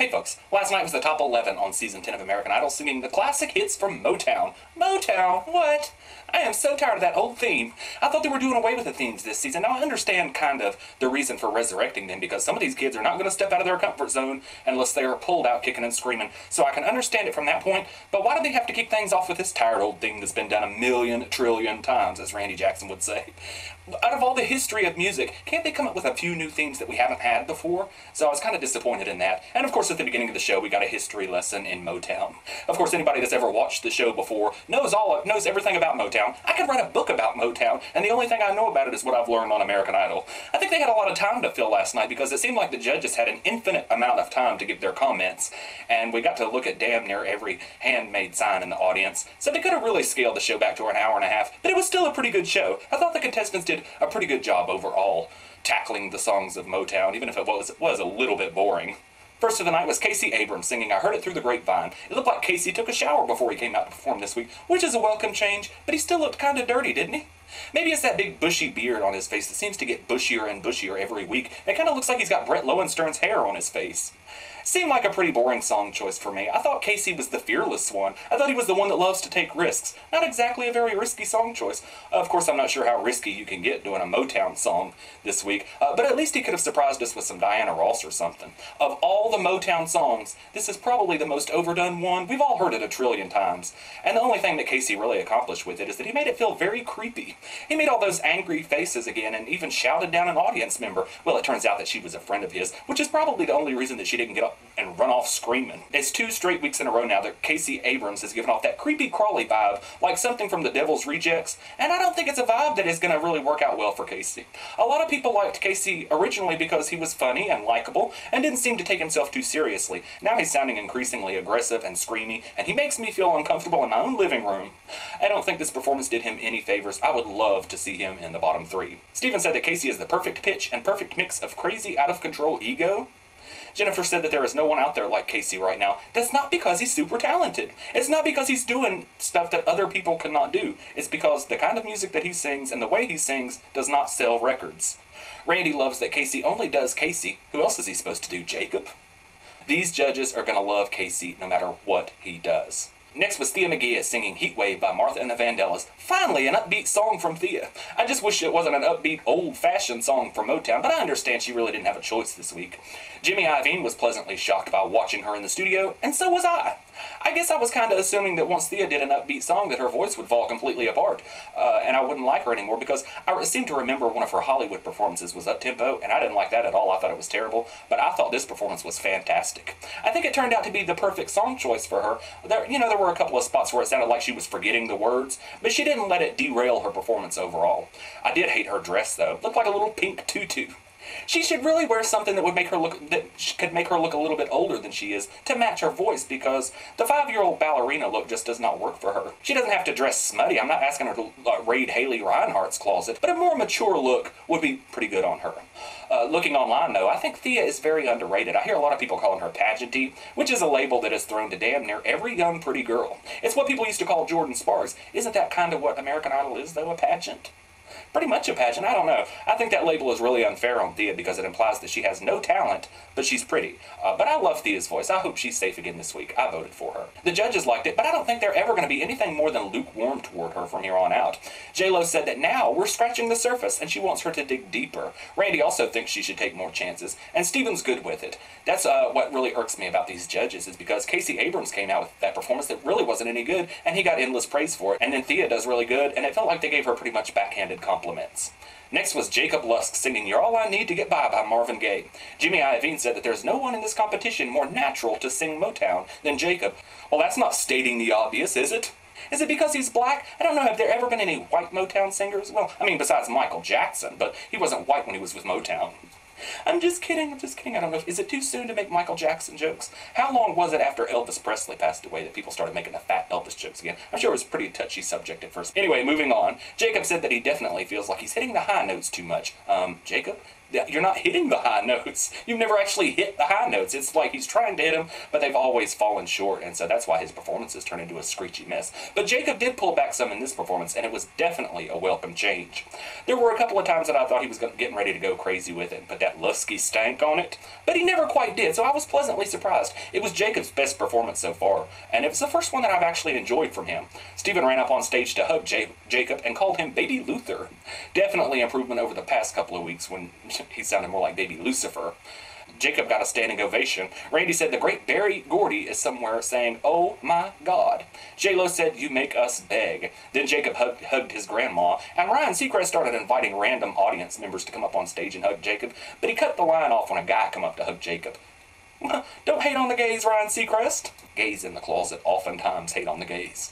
Hey folks, last night was the top 11 on season 10 of American Idol, singing the classic hits from Motown. Motown? What? I am so tired of that old theme. I thought they were doing away with the themes this season. Now I understand kind of the reason for resurrecting them, because some of these kids are not going to step out of their comfort zone unless they are pulled out kicking and screaming. So I can understand it from that point, but why do they have to kick things off with this tired old thing that's been done a million trillion times, as Randy Jackson would say? Out of all the history of music, can't they come up with a few new themes that we haven't had before? So I was kind of disappointed in that. And of course at the beginning of the show we got a history lesson in Motown. Of course anybody that's ever watched the show before knows everything about Motown. I could write a book about Motown, and the only thing I know about it is what I've learned on American Idol. I think they had a lot of time to fill last night because it seemed like the judges had an infinite amount of time to give their comments, and we got to look at damn near every handmade sign in the audience. So they could have really scaled the show back to an hour and a half, but it was still a pretty good show. I thought the contestants did a pretty good job overall tackling the songs of Motown, even if it was a little bit boring. First of the night was Casey Abrams singing I Heard It Through the Grapevine. It looked like Casey took a shower before he came out to perform this week, which is a welcome change, but he still looked kind of dirty, didn't he? Maybe it's that big bushy beard on his face that seems to get bushier and bushier every week. It kind of looks like he's got Brett Lowenstern's hair on his face. Seemed like a pretty boring song choice for me. I thought Casey was the fearless one. I thought he was the one that loves to take risks. Not exactly a very risky song choice. Of course, I'm not sure how risky you can get doing a Motown song this week, but at least he could have surprised us with some Diana Ross or something. Of all the Motown songs, this is probably the most overdone one. We've all heard it a trillion times. And the only thing that Casey really accomplished with it is that he made it feel very creepy. He made all those angry faces again and even shouted down an audience member. Well, it turns out that she was a friend of his, which is probably the only reason that she didn't get up and run off screaming. It's 2 straight weeks in a row now that Casey Abrams has given off that creepy crawly vibe, like something from the Devil's Rejects, and I don't think it's a vibe that is going to really work out well for Casey. A lot of people liked Casey originally because he was funny and likable and didn't seem to take himself too seriously. Now he's sounding increasingly aggressive and screamy, and he makes me feel uncomfortable in my own living room. I don't think this performance did him any favors. I would love to see him in the bottom 3. Steven said that Casey is the perfect pitch and perfect mix of crazy, out-of-control ego. Jennifer said that there is no one out there like Casey right now. That's not because he's super talented. It's not because he's doing stuff that other people cannot do. It's because the kind of music that he sings and the way he sings does not sell records. Randy loves that Casey only does Casey. Who else is he supposed to do, Jacob? These judges are going to love Casey no matter what he does. Next was Thia Megia singing Heatwave by Martha and the Vandellas. Finally, an upbeat song from Thia. I just wish it wasn't an upbeat, old-fashioned song from Motown, but I understand she really didn't have a choice this week. Jimmy Iovine was pleasantly shocked by watching her in the studio, and so was I. I guess I was kind of assuming that once Thia did an upbeat song that her voice would fall completely apart, and I wouldn't like her anymore, because I seem to remember one of her Hollywood performances was up-tempo, and I didn't like that at all. I thought it was terrible, but I thought this performance was fantastic. I think it turned out to be the perfect song choice for her. There were a couple of spots where it sounded like she was forgetting the words, but she didn't let it derail her performance overall. I did hate her dress, though. It looked like a little pink tutu. She should really wear something that could make her look a little bit older than she is to match her voice, because the 5-year-old ballerina look just does not work for her. She doesn't have to dress smutty. I'm not asking her to raid Haley Reinhart's closet, but a more mature look would be pretty good on her. Looking online, though, I think Thia is very underrated. I hear a lot of people calling her pageanty, which is a label that is thrown to damn near every young pretty girl. It's what people used to call Jordan Sparks. Isn't that kind of what American Idol is, though, a pageant? Pretty much a pageant, I don't know. I think that label is really unfair on Thia because it implies that she has no talent, but she's pretty. But I love Thia's voice. I hope she's safe again this week. I voted for her. The judges liked it, but I don't think they're ever going to be anything more than lukewarm toward her from here on out. J-Lo said that now we're scratching the surface, and she wants her to dig deeper. Randy also thinks she should take more chances, and Steven's good with it. That's what really irks me about these judges, is because Casey Abrams came out with that performance that really wasn't any good, and he got endless praise for it. And then Thia does really good, and it felt like they gave her pretty much backhanded compliments. Next was Jacob Lusk singing You're All I Need to Get By Marvin Gaye. Jimmy Iovine said that there's no one in this competition more natural to sing Motown than Jacob. Well, that's not stating the obvious, is it? Is it because he's black? I don't know, have there ever been any white Motown singers? Well, I mean, besides Michael Jackson, but he wasn't white when he was with Motown. I'm just kidding. I don't know. Is it too soon to make Michael Jackson jokes? How long was it after Elvis Presley passed away that people started making the fat Elvis jokes again? I'm sure it was a pretty touchy subject at first. Anyway, moving on. Jacob said that he definitely feels like he's hitting the high notes too much. Jacob, you're not hitting the high notes. You've never actually hit the high notes. It's like he's trying to hit them, but they've always fallen short, and so that's why his performances turn into a screechy mess. But Jacob did pull back some in this performance, and it was definitely a welcome change. There were a couple of times that I thought he was getting ready to go crazy with it and put that lusky stank on it, but he never quite did, so I was pleasantly surprised. It was Jacob's best performance so far, and it was the first one that I've actually enjoyed from him. Stephen ran up on stage to hug Jacob and called him Baby Luther. Definitely improvement over the past couple of weeks when he sounded more like Baby Lucifer. Jacob got a standing ovation. Randy said the great Barry Gordy is somewhere saying, "Oh my God." J-Lo said, "You make us beg." Then Jacob hugged his grandma, and Ryan Seacrest started inviting random audience members to come up on stage and hug Jacob, but he cut the line off when a guy come up to hug Jacob. Don't hate on the gays, Ryan Seacrest. Gays in the closet oftentimes hate on the gays.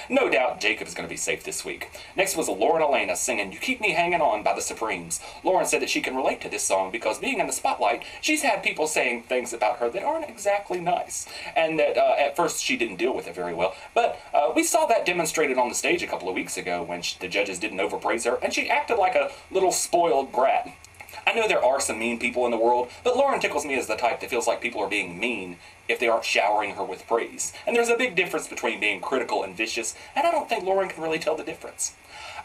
No doubt Jacob is going to be safe this week. Next was Lauren Alaina singing "You Keep Me Hanging On" by the Supremes. Lauren said that she can relate to this song because being in the spotlight, she's had people saying things about her that aren't exactly nice, and that at first she didn't deal with it very well. But we saw that demonstrated on the stage a couple of weeks ago when the judges didn't overpraise her, and she acted like a little spoiled brat. I know there are some mean people in the world, but Lauren tickles me as the type that feels like people are being mean if they aren't showering her with praise. And there's a big difference between being critical and vicious, and I don't think Lauren can really tell the difference.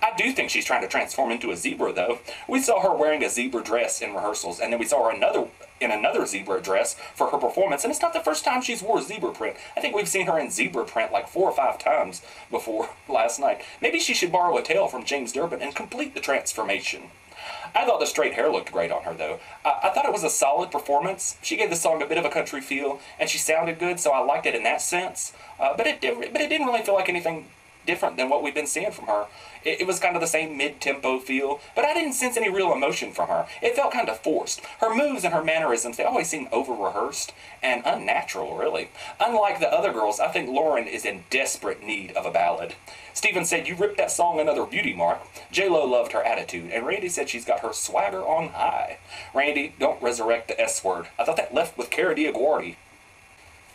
I do think she's trying to transform into a zebra, though. We saw her wearing a zebra dress in rehearsals, and then we saw her in another zebra dress for her performance, and it's not the first time she's wore zebra print. I think we've seen her in zebra print like 4 or 5 times before last night. Maybe she should borrow a tail from James Durbin and complete the transformation. I thought the straight hair looked great on her, though. I thought it was a solid performance. She gave the song a bit of a country feel, and she sounded good, so I liked it in that sense. But it didn't really feel like anything different than what we've been seeing from her. It was kind of the same mid-tempo feel, but I didn't sense any real emotion from her. It felt kind of forced. Her moves and her mannerisms, they always seem over-rehearsed and unnatural, really. Unlike the other girls, I think Lauren is in desperate need of a ballad. Steven said, "You ripped that song another beauty mark." J-Lo loved her attitude, and Randy said she's got her swagger on high. Randy, don't resurrect the S word. I thought that left with Cara Diaguardi.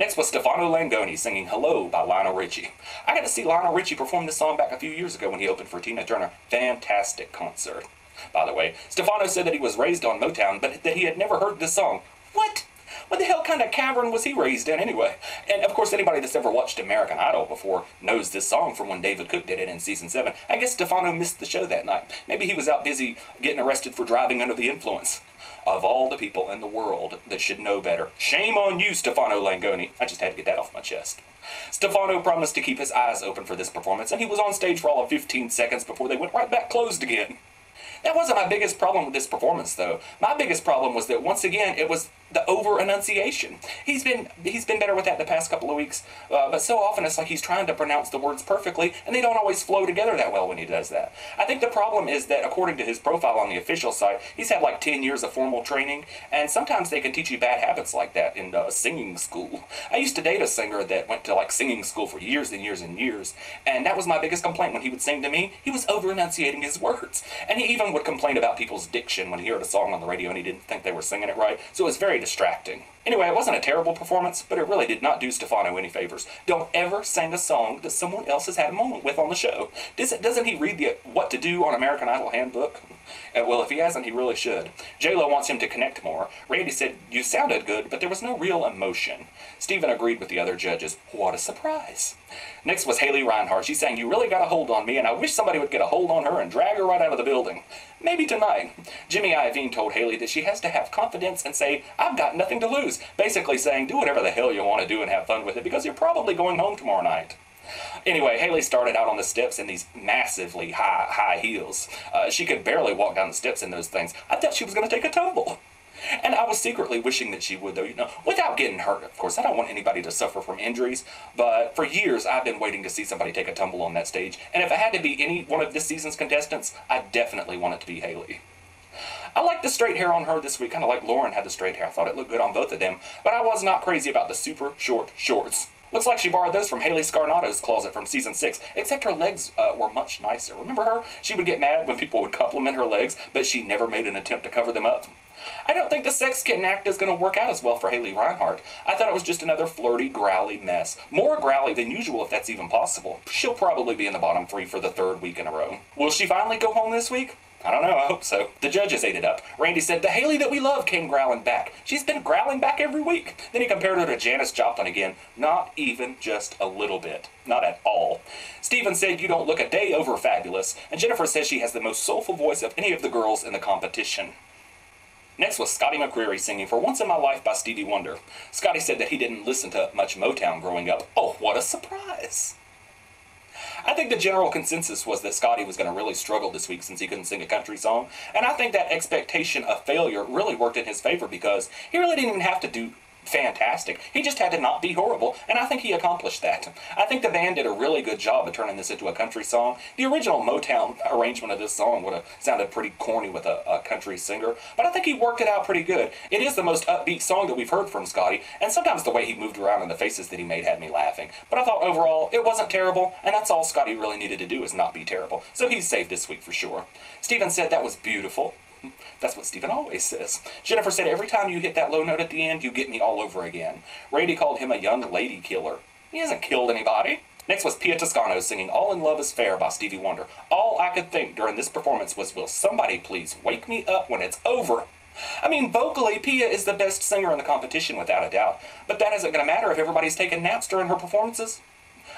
Next was Stefano Langone singing "Hello" by Lionel Richie. I got to see Lionel Richie perform this song back a few years ago when he opened for Tina Turner. Fantastic concert. By the way, Stefano said that he was raised on Motown, but that he had never heard this song. What? What the hell kind of cavern was he raised in anyway? And of course, anybody that's ever watched American Idol before knows this song from when David Cook did it in season 7. I guess Stefano missed the show that night. Maybe he was out busy getting arrested for driving under the influence. Of all the people in the world that should know better. Shame on you, Stefano Langone. I just had to get that off my chest. Stefano promised to keep his eyes open for this performance, and he was on stage for all of 15 seconds before they went right back closed again. That wasn't my biggest problem with this performance, though. My biggest problem was that, once again, it was the over-enunciation. He's been better with that the past couple of weeks, but so often it's like he's trying to pronounce the words perfectly, and they don't always flow together that well when he does that. I think the problem is that, according to his profile on the official site, he's had like 10 years of formal training, and sometimes they can teach you bad habits like that in singing school. I used to date a singer that went to like singing school for years and years and years, and that was my biggest complaint when he would sing to me. He was over-enunciating his words, and he even would complain about people's diction when he heard a song on the radio and he didn't think they were singing it right, so it was very distracting. Anyway, it wasn't a terrible performance, but it really did not do Stefano any favors. Don't ever sing a song that someone else has had a moment with on the show. Doesn't he read the What to Do on American Idol handbook? Well, if he hasn't, he really should. J-Lo wants him to connect more. Randy said, "You sounded good, but there was no real emotion." Steven agreed with the other judges. What a surprise. Next was Haley Reinhart. She sang, "You really got a hold on me, and I wish somebody would get a hold on her and drag her right out of the building. Maybe tonight." Jimmy Iovine told Haley that she has to have confidence and say, "I've got nothing to lose." Basically saying, do whatever the hell you want to do and have fun with it, because you're probably going home tomorrow night. Anyway, Haley started out on the steps in these massively high heels. She could barely walk down the steps in those things. I thought she was going to take a tumble. And I was secretly wishing that she would, though, without getting hurt, of course. I don't want anybody to suffer from injuries, but for years I've been waiting to see somebody take a tumble on that stage, and if it had to be any one of this season's contestants, I definitely want it to be Haley. I like the straight hair on her this week, kind of like Lauren had the straight hair. I thought it looked good on both of them, but I was not crazy about the super short shorts. Looks like she borrowed those from Haley Scarnato's closet from season 6, except her legs were much nicer. Remember her? She would get mad when people would compliment her legs, but she never made an attempt to cover them up. I don't think the sex kitten act is going to work out as well for Haley Reinhart. I thought it was just another flirty, growly mess. More growly than usual, if that's even possible. She'll probably be in the bottom 3 for the 3rd week in a row. Will she finally go home this week? I don't know, I hope so. The judges ate it up. Randy said, the Haley that we love came growling back. She's been growling back every week. Then he compared her to Janis Joplin again. Not even just a little bit. Not at all. Stephen said, you don't look a day over fabulous. And Jennifer says she has the most soulful voice of any of the girls in the competition. Next was Scotty McCreery singing For Once in My Life by Stevie Wonder. Scotty said that he didn't listen to much Motown growing up. Oh, what a surprise. I think the general consensus was that Scotty was going to really struggle this week since he couldn't sing a country song, and I think that expectation of failure really worked in his favor because he really didn't even have to do fantastic. He just had to not be horrible, and I think he accomplished that. I think the band did a really good job of turning this into a country song. The original Motown arrangement of this song would have sounded pretty corny with a country singer, but I think he worked it out pretty good. It is the most upbeat song that we've heard from Scotty, and sometimes the way he moved around and the faces that he made had me laughing. But I thought overall, it wasn't terrible, and that's all Scotty really needed to do is not be terrible. So he's safe this week for sure. Stephen said that was beautiful. That's what Stephen always says. Jennifer said, every time you hit that low note at the end, you get me all over again. Randy called him a young lady killer. He hasn't killed anybody. Next was Pia Toscano singing All in Love is Fair by Stevie Wonder. All I could think during this performance was, will somebody please wake me up when it's over? I mean, vocally, Pia is the best singer in the competition without a doubt. But that isn't going to matter if everybody's taking naps during her performances.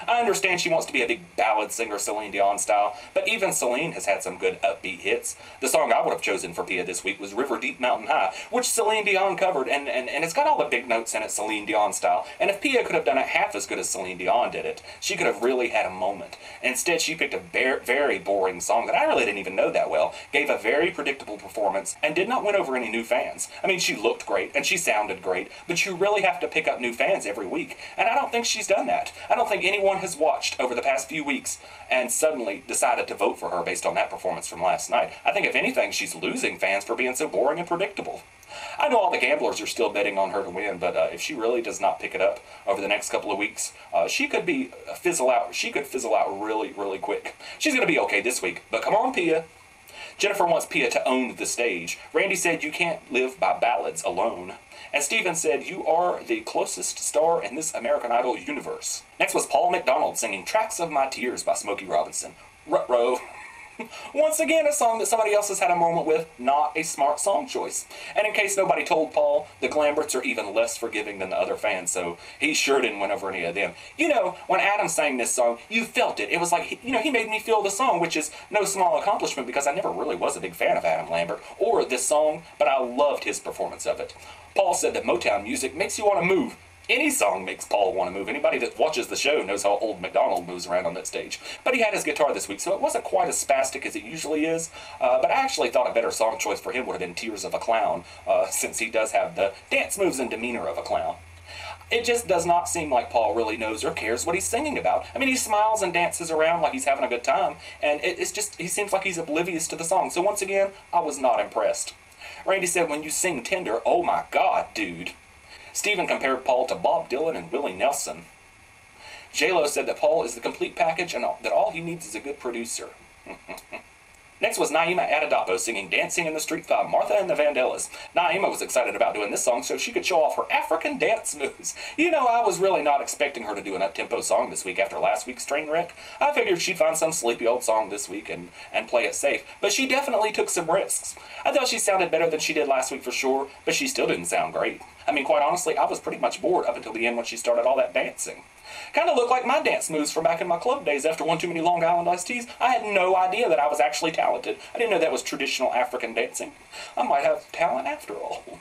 I understand she wants to be a big ballad singer, Celine Dion style, but even Celine has had some good upbeat hits. The song I would have chosen for Pia this week was River Deep Mountain High, which Celine Dion covered, and it's got all the big notes in it, Celine Dion style, and if Pia could have done it half as good as Celine Dion did it, she could have really had a moment. Instead, she picked a very boring song that I really didn't even know that well, gave a very predictable performance, and did not win over any new fans. I mean, she looked great, and she sounded great, but you really have to pick up new fans every week, and I don't think she's done that. I don't think anyone has watched over the past few weeks and suddenly decided to vote for her based on that performance from last night. I think if anything, she's losing fans for being so boring and predictable. I know all the gamblers are still betting on her to win, but if she really does not pick it up over the next couple of weeks, she could fizzle out. She could fizzle out really quick. She's going to be okay this week, but come on, Pia. Jennifer wants Pia to own the stage. Randy said you can't live by ballads alone. And Stephen said, you are the closest star in this American Idol universe. Next was Paul McDonald singing Tracks of My Tears by Smokey Robinson. Ruh-roh. Once again, a song that somebody else has had a moment with, not a smart song choice. And in case nobody told Paul, the Glamberts are even less forgiving than the other fans, so he sure didn't win over any of them. You know, when Adam sang this song, you felt it. It was like, he made me feel the song, which is no small accomplishment because I never really was a big fan of Adam Lambert or this song, but I loved his performance of it. Paul said that Motown music makes you want to move. Any song makes Paul want to move. Anybody that watches the show knows how old McDonald moves around on that stage. But he had his guitar this week, so it wasn't quite as spastic as it usually is. But I actually thought a better song choice for him would have been Tears of a Clown, since he does have the dance moves and demeanor of a clown. It just does not seem like Paul really knows or cares what he's singing about. I mean, he smiles and dances around like he's having a good time, and it's just, he seems like he's oblivious to the song. So once again, I was not impressed. Randy said, when you sing Tender, oh my God, dude. Stephen compared Paul to Bob Dylan and Willie Nelson. J-Lo said that Paul is the complete package and that all he needs is a good producer. Next was Naima Adedapo singing Dancing in the Street by Martha and the Vandellas. Naima was excited about doing this song so she could show off her African dance moves. You know, I was really not expecting her to do an up-tempo song this week after last week's train wreck. I figured she'd find some sleepy old song this week and play it safe, but she definitely took some risks. I thought she sounded better than she did last week for sure, but she still didn't sound great. I mean, quite honestly, I was pretty much bored up until the end when she started all that dancing. Kind of looked like my dance moves from back in my club days after one too many Long Island iced teas. I had no idea that I was actually talented. I didn't know that was traditional African dancing. I might have talent after all.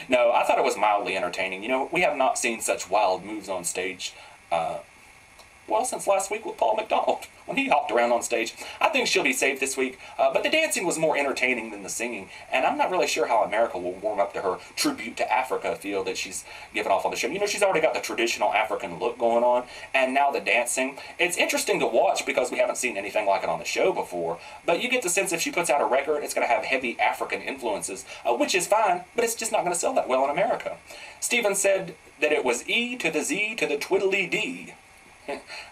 No, I thought it was mildly entertaining. You know, we have not seen such wild moves on stage, well, since last week with Paul McDonald, when he hopped around on stage. I think she'll be safe this week, but the dancing was more entertaining than the singing, and I'm not really sure how America will warm up to her tribute to Africa feel that she's given off on the show. You know, she's already got the traditional African look going on, and now the dancing. It's interesting to watch because we haven't seen anything like it on the show before, but you get the sense if she puts out a record, it's going to have heavy African influences, which is fine, but it's just not going to sell that well in America. Stephen said that it was E to the Z to the twiddly D.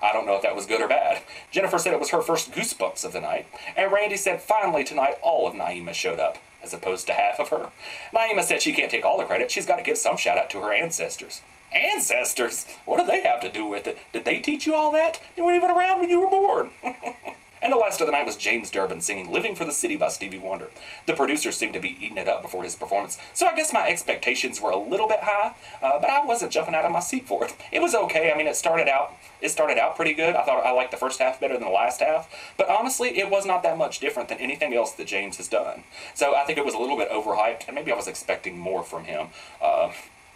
I don't know if that was good or bad. Jennifer said it was her first goosebumps of the night. And Randy said finally tonight all of Naima showed up, as opposed to half of her. Naima said she can't take all the credit. She's got to give some shout out to her ancestors. Ancestors? What do they have to do with it? Did they teach you all that? They weren't even around when you were born. And the last of the night was James Durbin singing Living for the City by Stevie Wonder. The producers seemed to be eating it up before his performance, so I guess my expectations were a little bit high, but I wasn't jumping out of my seat for it. It was okay. I mean, it started out pretty good. I thought I liked the first half better than the last half, but honestly, it was not that much different than anything else that James has done. So I think it was a little bit overhyped, and maybe I was expecting more from him.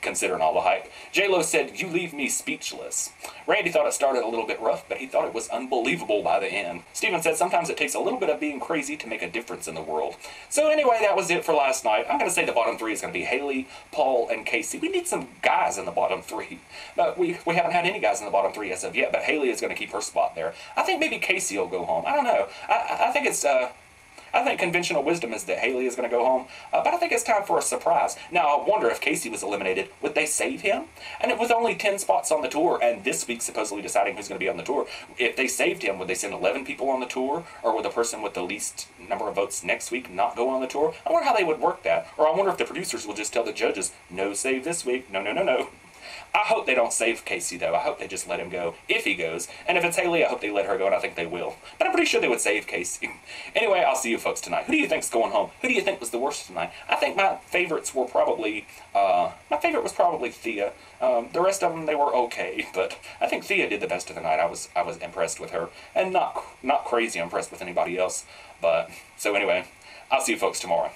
Considering all the hype. J-Lo said, "You leave me speechless." Randy thought it started a little bit rough, but he thought it was unbelievable by the end. Steven said, "Sometimes it takes a little bit of being crazy to make a difference in the world." So anyway, that was it for last night. I'm going to say the bottom three is going to be Haley, Paul, and Casey. We need some guys in the bottom three. But we haven't had any guys in the bottom three as of yet, but Haley is going to keep her spot there. I think maybe Casey will go home. I don't know. I think conventional wisdom is that Haley is going to go home, but I think it's time for a surprise. Now, I wonder if Casey was eliminated, would they save him? And with only 10 spots on the tour, and this week supposedly deciding who's going to be on the tour, if they saved him, would they send 11 people on the tour? Or would the person with the least number of votes next week not go on the tour? I wonder how they would work that. Or I wonder if the producers will just tell the judges, no save this week, no, no, no, no. I hope they don't save Casey, though. I hope they just let him go, if he goes. And if it's Haley, I hope they let her go, and I think they will. But I'm pretty sure they would save Casey. Anyway, I'll see you folks tonight. Who do you think's going home? Who do you think was the worst tonight? I think my favorites were probably, my favorite was probably Thia. The rest of them, they were okay, but I think Thia did the best of the night. I was impressed with her, and not crazy impressed with anybody else. But, so anyway, I'll see you folks tomorrow.